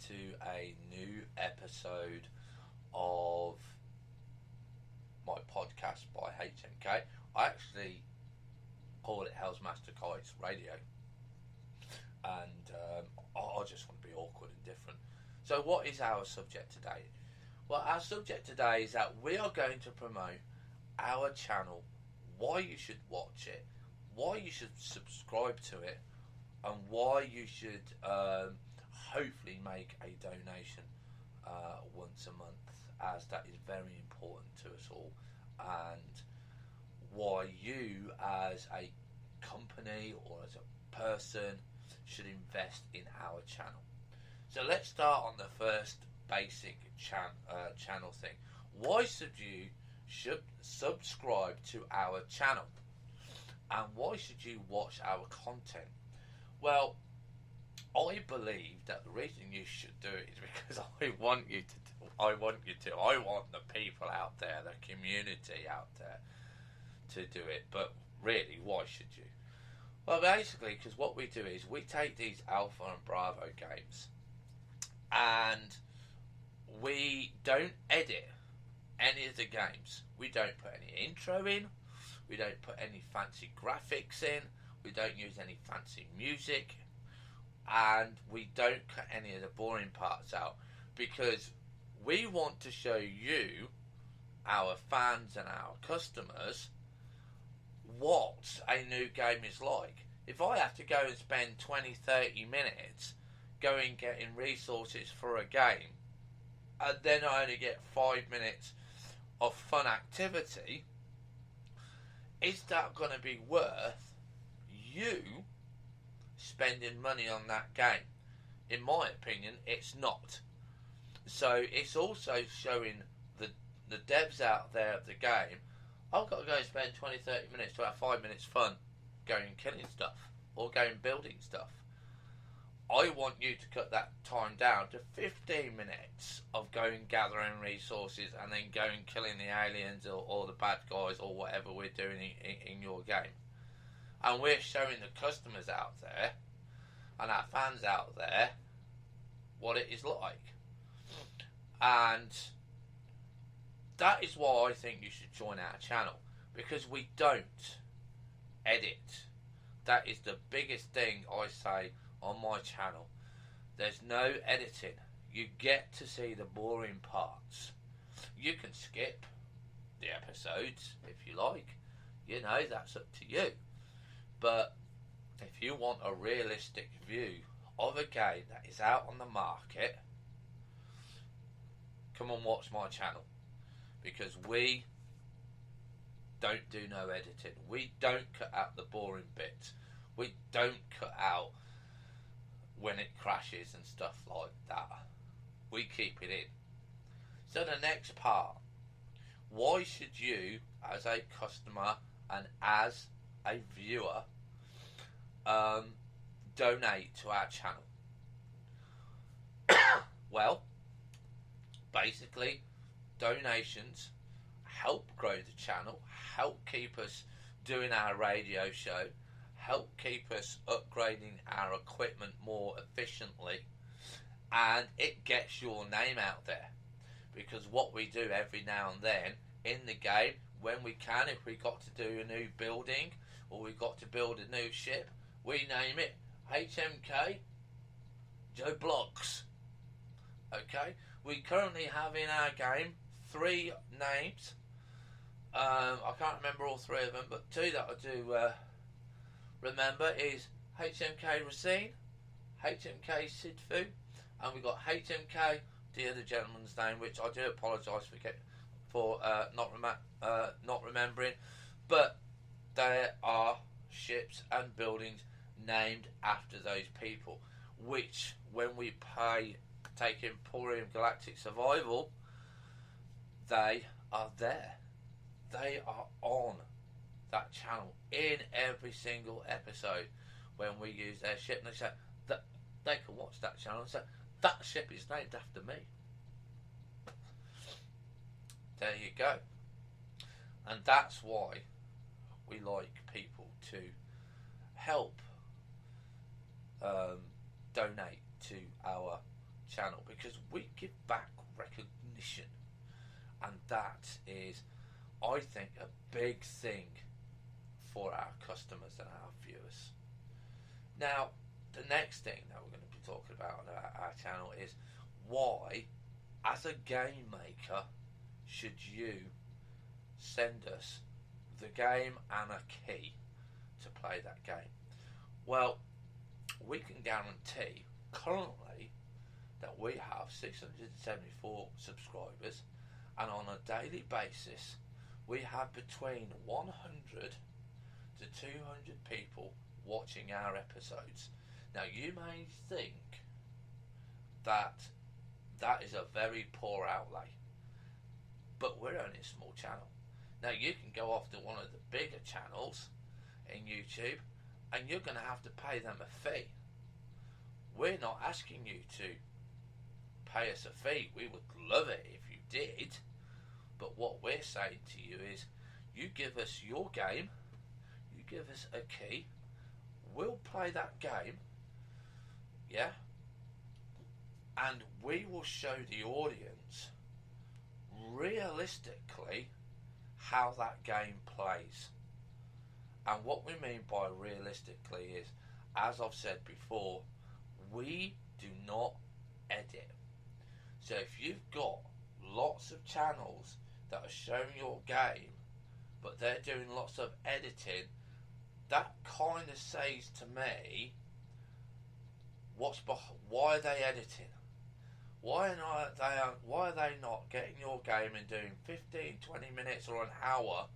to a new episode of my podcast by HMK. I actually call it Hell's Master Kites Radio, and I just want to be awkward and different. So what is our subject today? Well, our subject today is that we are going to promote our channel, why you should watch it, why you should subscribe to it, and why you should hopefully make a donation once a month, as that is very important to us all, and why you as a company or as a person should invest in our channel. So let's start on the first basic channel thing. Why should you subscribe to our channel, and why should you watch our content? Well, I believe that the reason you should do it is because I want the people out there, the community out there, to do it. But really, why should you? Well, basically, because what we do is we take these Alpha and Bravo games and we don't edit any of the games. We don't put any intro in. We don't put any fancy graphics in. We don't use any fancy music. And we don't cut any of the boring parts out, because we want to show you, our fans and our customers, what a new game is like. If I have to go and spend 20-30 minutes going getting resources for a game, and then I only get 5 minutes of fun activity, is that going to be worth you spending money on that game? In my opinion, it's not. So it's also showing the devs out there of the game, I've got to go and spend 20-30 minutes to have 5 minutes fun going and killing stuff or going building stuff. I want you to cut that time down to 15 minutes of going gathering resources and then going killing the aliens or the bad guys or whatever we're doing in your game. And we're showing the customers out there and our fans out there what it is like. And that is why I think you should join our channel, because we don't edit. That is the biggest thing I say on my channel. There's no editing. You get to see the boring parts. You can skip the episodes if you like. You know, that's up to you. But if you want a realistic view of a game that is out on the market, come and watch my channel, because we don't do no editing. We don't cut out the boring bits. We don't cut out when it crashes and stuff like that. We keep it in. So the next part, why should you as a customer and as a viewer donate to our channel? Well, basically, donations help grow the channel, help keep us doing our radio show, help keep us upgrading our equipment more efficiently, and it gets your name out there. Because what we do every now and then in the game, when we can, if we got to do a new building or we got to build a new ship, we name it HMK Joe Blocks. Okay, we currently have in our game 3 names. I can't remember all 3 of them, but 2 that I do remember is HMK Racine, HMK Sidfu, and we've got HMK, the other gentleman's name, which I do apologise for not remembering, but there are ships and buildings named after those people, which when we take Emporium Galactic Survival, they are there. They are on that channel in every single episode when we use their ship, and they say that they can watch that channel and say that ship is named after me. There you go. And that's why we like people to help donate to our channel because we give back recognition, and that is, I think, a big thing for our customers and our viewers. Now, the next thing that we're going to be talking about on our channel is why, as a game maker, should you send us the game and a key to play that game. Well, we can guarantee currently that we have 674 subscribers, and on a daily basis we have between 100 to 200 people watching our episodes. Now, you may think that that is a very poor outlay, but we're only a small channel. Now, you can go off to one of the bigger channels in YouTube and you're going to have to pay them a fee. We're not asking you to pay us a fee. We would love it if you did, but what we're saying to you is, you give us your game, you give us a key, we'll play that game, yeah, and we will show the audience realistically how that game plays. And what we mean by realistically is, as I've said before, we do not edit. So if you've got lots of channels that are showing your game, but they're doing lots of editing, that kind of says to me, why are they editing? Why are they not getting your game and doing 15, 20 minutes or an hour,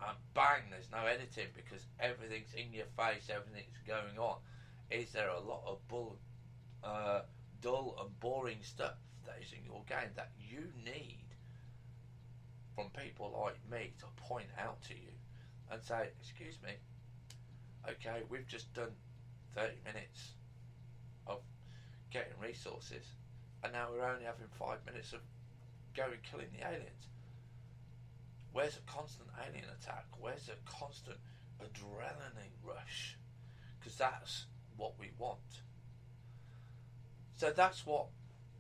and bang, there's no editing because everything's in your face, everything's going on? Is there a lot of dull and boring stuff that is in your game that you need from people like me to point out to you and say, excuse me, okay, we've just done 30 minutes of getting resources, and now we're only having 5 minutes of going killing the aliens. Where's a constant alien attack? Where's a constant adrenaline rush? Because that's what we want. So that's what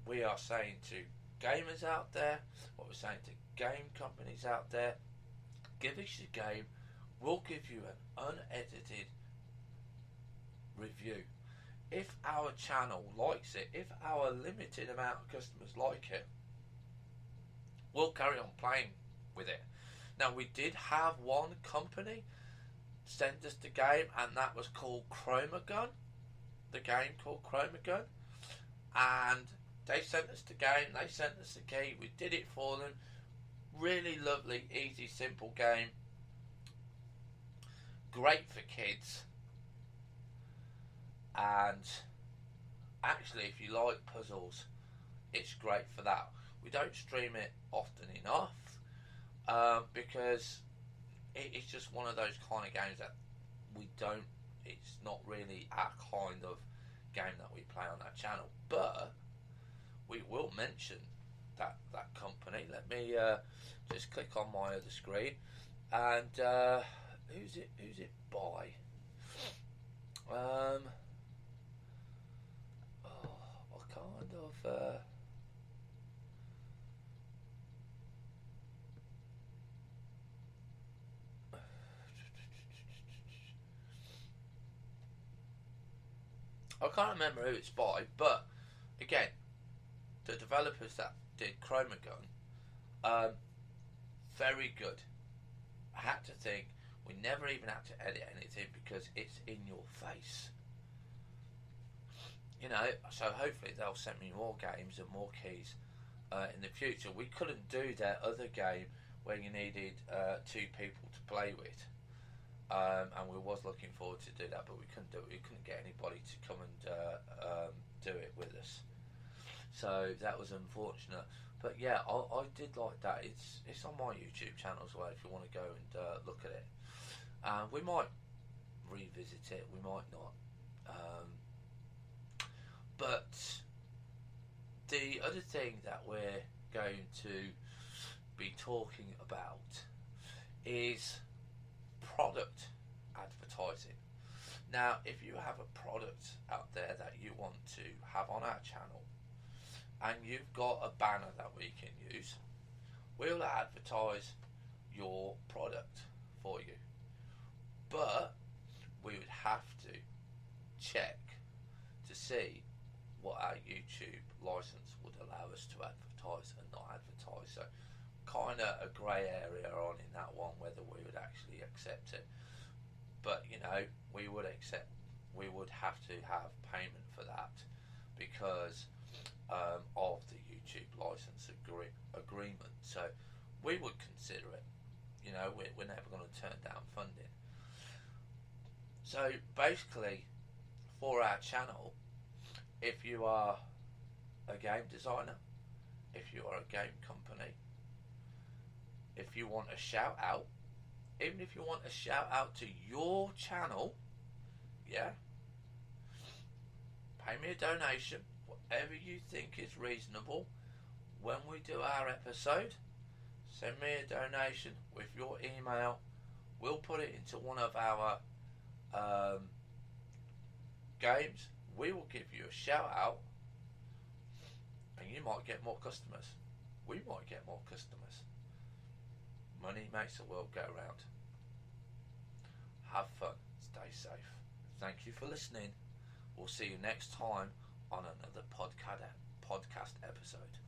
we are saying to gamers out there, what we're saying to game companies out there. Give us your game, we'll give you an unedited review. If our channel likes it, if our limited amount of customers like it, we'll carry on playing with it. Now, we did have one company send us the game, and that was called Chromagun. The game called Chromagun. And they sent us the game, they sent us the key, we did it for them. Really lovely, easy, simple game. Great for kids. And actually, if you like puzzles, it's great for that. We don't stream it often enough because it's just one of those kind of games that it's not really our kind of game that we play on our channel. But we will mention that company. Let me just click on my other screen, and who's it by? What kind of I can't remember who it's by, but again, the developers that did Chromagun, very good. I had to think, we never even had to edit anything because it's in your face. You know, so hopefully they'll send me more games and more keys in the future. We couldn't do their other game where you needed 2 people to play with. And we was looking forward to do that, but we couldn't do it. We couldn't get anybody to come and do it with us. So that was unfortunate. But yeah, I did like that. It's on my YouTube channel as well if you want to go and look at it. We might revisit it, we might not. But the other thing that we're going to be talking about is product advertising. Now, if you have a product out there that you want to have on our channel, and you've got a banner that we can use, we'll advertise your product for you. But we would have to check to see what our YouTube license would allow us to advertise and not advertise. So kind of a grey area on in that one, whether we would actually accept it. But we would have to have payment for that because of the YouTube license agreement. So we would consider it. We're never going to turn down funding. So basically, for our channel, if you are a game designer, if you are a game company, if you want a shout out, even if you want a shout out to your channel, yeah, pay me a donation, whatever you think is reasonable. When we do our episode, send me a donation with your email. We'll put it into one of our games. We will give you a shout out, and you might get more customers. We might get more customers. Money makes the world go round. Have fun. Stay safe. Thank you for listening. We'll see you next time on another podcast episode.